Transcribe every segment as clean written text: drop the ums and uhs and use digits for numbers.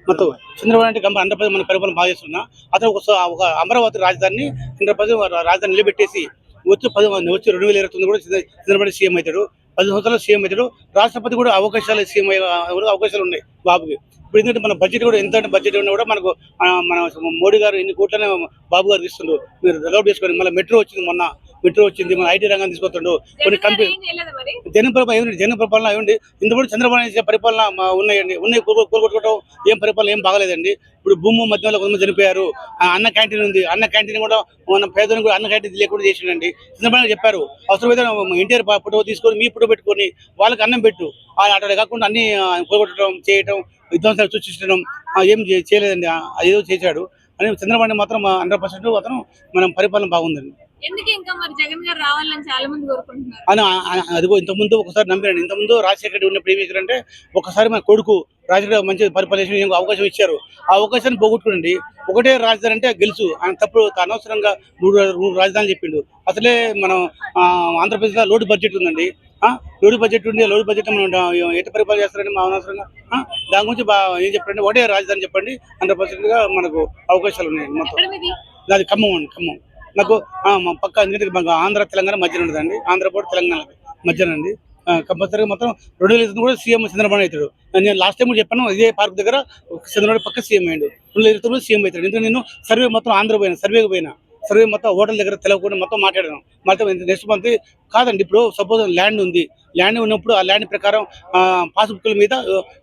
మొత్తం చంద్రబాబు అంటే ఆంధ్రప్రదేశ్ మన పరిపాలన బాగా చేస్తున్నా అతను ఒక అమరావతి రాజధానిని ఆంధ్రప్రదేశ్ రాజధాని నిలబెట్టేసి వచ్చి 2029 కూడా చంద్రబాబు సీఎం అవుతాడు. 10 సంవత్సరాలు సీఎం అవుతాడు. రాష్ట్రపతి కూడా అవకాశాలు సీఎం అయ్యే అవకాశాలు ఉన్నాయి బాబుకి. ఇప్పుడు ఎందుకంటే మన బడ్జెట్ కూడా ఎంత బడ్జెట్ ఉన్నా కూడా మనకు మన మోడీ గారు ఎన్ని కోట్లనే బాబు గారు ఇస్తుండ్రు. మీరు డెవలప్ చేసుకొని మళ్ళీ మెట్రో వచ్చింది, మన ఐటీ రంగాన్ని తీసుకొస్తుండ్రు. కొన్ని కంపెనీ జన పరిపాలన అయ్యండి. ఇంతకుముందు చంద్రబాబు నాయుడు పరిపాలన ఉన్నాయి కోరుకోవడం ఏం పరిపాలన ఏం బాగలేదండి. ఇప్పుడు భూమి మధ్యలో కొంతమంది చనిపోయారు. అన్న క్యాంటీన్ ఉంది, అన్న క్యాంటీన్ కూడా మన పేదలను కూడా అన్న క్యాంటీన్ లేకుండా చేసిండండి. చంద్రబాబు చెప్పారు అవసరమైతే ఎన్టీఆర్ ఫోటో తీసుకొని మీ ఫోటో పెట్టుకొని వాళ్ళకి అన్నం పెట్టు. అట్లా కాకుండా అన్ని కోరుకోవడం చేయటం విధ్వంసాలు సృష్టించడం ఏం చేయలేదండి. అదేదో చేశాడు అని చంద్రబాబు మాత్రం 100% అతను మనం పరిపాలన బాగుందండి. ఎందుకు ఇంకా మరి జగన్ గారు రావాలని చాలా మంది కోరుకుంటున్నారు. అదిగో ఇంతకుముందు ఒకసారి నమ్మారండి. ఇంతకుముందు రాజశేఖర రెడ్డి ఉన్నప్పుడు ఏం చేశారంటే ఒకసారి మన కొడుకు రాజశేఖర మంచి పరిపాలన అవకాశం ఇచ్చారు. ఆ అవకాశాన్ని పోగొట్టుకోండి. ఒకటే రాజధాని అంటే గెలుసు ఆయన తప్పుడు అనవసరంగా మూడు రాజధానులు చెప్పిండు. అసలే మనం ఆంధ్రప్రదేశ్లో లోటు బడ్జెట్ ఉందండి. లోటు బడ్జెట్ ఉండి లోటు బడ్జెట్ మనం ఎటు పరిపాలన చేస్తారని మా అనవసరంగా దాని గురించి ఏం చెప్పండి. ఒకటే రాజధాని చెప్పండి. 100%గా మనకు అవకాశాలు ఉన్నాయి. మొత్తం అది ఖమ్మం నాకు పక్క ఎందుకంటే మాకు ఆంధ్ర తెలంగాణ మధ్యన ఉండదండి. ఆంధ్ర పోటీ తెలంగాణ మధ్యన అండి. కంపల్సరీగా మొత్తం 2020 కూడా సీఎం చంద్రబాబు అవుతాడు. నేను లాస్ట్ టైం కూడా చెప్పాను ఇదే పార్క్ దగ్గర చంద్రబాబు పక్క సీఎం అయ్యాడు. 2020 సీఎం అవుతాడు. ఎందుకంటే నేను సర్వే మొత్తం ఆంధ్ర పోయినా సర్వే మొత్తం హోటల్ దగ్గర తెలవకుండా మొత్తం మాట్లాడాను. మొత్తం నెక్స్ట్ మంత్ కాదండి. ఇప్పుడు సపోజ్ ల్యాండ్ ఉంది, ల్యాండ్ ఉన్నప్పుడు ఆ ల్యాండ్ ప్రకారం పాస్బుక్ల మీద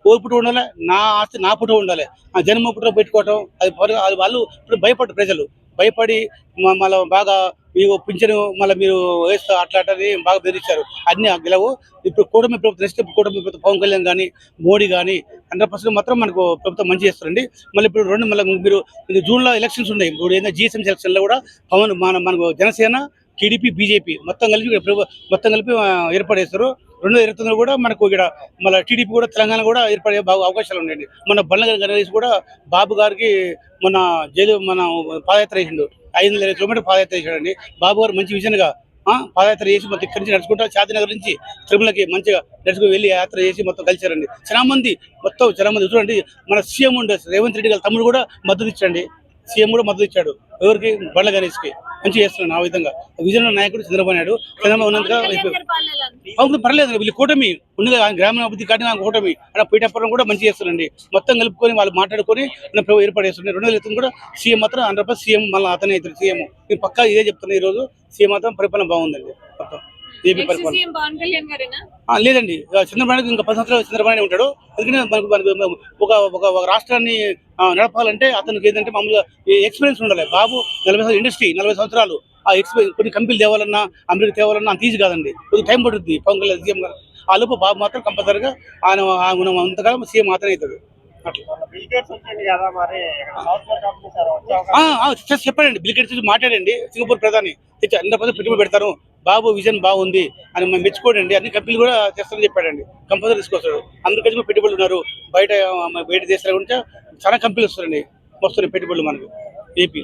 ఓ ఫోటో ఉండాలి, నా ఆస్తి నా ఫోటో ఉండాలి. జన్మ ఫోటో పెట్టుకోవటం అది వాళ్ళు ఇప్పుడు భయపడ్డారు. ప్రజలు భయపడి మళ్ళీ బాగా మీకు పింఛను మళ్ళీ మీరు వేస్తా అట్లా బాగా బెదిరించారు. అన్ని గెలవు. ఇప్పుడు కూటమి ప్రభుత్వం నెక్స్ట్ కూటమి ప్రభుత్వం పవన్ కళ్యాణ్ కానీ మోడీ కానీ 100% మాత్రం మనకు ప్రభుత్వం మంచి చేస్తారండి. మళ్ళీ ఇప్పుడు మళ్ళీ మీరు జూన్లో ఎలక్షన్స్ ఉన్నాయి. ఇప్పుడు ఏదైనా జిఎస్ఎంసీ ఎలక్షన్లో కూడా మనకు జనసేన టీడీపీ బీజేపీ మొత్తం కలిపి ఏర్పడేస్తారు. 2029 కూడా మనకు ఇక్కడ మళ్ళీ టీడీపీ కూడా తెలంగాణ కూడా ఏర్పడే అవకాశాలు ఉన్నాయండి. మన బండ్ల గణేష్ కూడా బాబు గారికి మన జైలు మన పాదయాత్ర చేసిండు. 500 కిలోమీటర్ పాదయాత్ర చేశాడండి. బాబు గారు మంచి విజన్గా పాదయాత్ర చేసి మొత్తం ఇక్కడి నుంచి నడుచుకుంటా శాంతినగర్ నుంచి తిరుమలకి మంచిగా నడుచుకుని వెళ్ళి యాత్ర చేసి మొత్తం కలిశారండి. చాలా మంది చూడండి. మన సీఎం ఉండే రేవంత్ రెడ్డి గారి తమ్ముడు కూడా మద్దతు ఇచ్చాడండి. సీఎం కూడా మద్దతు ఇచ్చాడు. ఎవరికి? బండ్ల గణేష్కి. మంచి చేస్తున్నాను. ఆ విధంగా విజయన నాయకుడు చంద్రబాబు నాయుడు. చంద్రబాబు ఉన్నందుగా అవును పర్లేదు. వీళ్ళు కూటమి ఉన్నది గ్రామీణాభివృద్ధి కానీ కూటమి అలా పీఠాపురం కూడా మంచి చేస్తారండి. మొత్తం కలుపుకొని వాళ్ళు మాట్లాడుకొని ఏర్పడేస్తున్నారు. 2020 కూడా సీఎం మాత్రం 100% సీఎం మళ్ళీ అతనే అవుతారు సీఎం. నేను పక్కా ఇదే చెప్తున్నా. ఈ రోజు సీఎం మాత్రం పరిపాలన బాగుందండి. మొత్తం ఏపీ పరిపాలన లేదండి. చంద్రబాబు ఇంకా 10 సంవత్సరాలు చంద్రబాబు ఉంటాడు. అందుకనే మనకు ఒక రాష్ట్రాన్ని నడపాలంటే అతనికి ఏంటంటే మామూలుగా ఎక్స్పీరియన్స్ ఉండాలి. బాబు 40 ఇండస్ట్రీ 40 సంవత్సరాలు ఆ ఎక్స్పీరియన్స్ కొన్ని కంపెనీలు తేవాలన్నా అమెరికా తేవాలన్నా అంత ఈజీ కాదండి. కొద్దిగా టైం పడుతుంది. పవన్ కళ్యాణ్ సీఎం గారు ఆ లోపు బాబు మాత్రం కంపల్సరీగా ఆయన అంతకాలం సీఎం మాత్రమే అవుతాడు. చెప్పండి. బిల్ గేట్స్ మాట్లాడండి. సింగపూర్ ప్రధాని 100% పెట్టుబడి పెడతారు. బాబు విజన్ బాగుంది అని మనం మెచ్చుకోడండి. అన్ని కంపెనీలు కూడా చేస్తారని చెప్పాడండి. కంపల్సరీ తీసుకొస్తాడు. అందుకని పెట్టుబడులు ఉన్నారు. బయట దేశాల గురించి చాలా కంపెనీలు వస్తారండి. వస్తున్నాయి పెట్టుబడులు మనకు ఏపీ.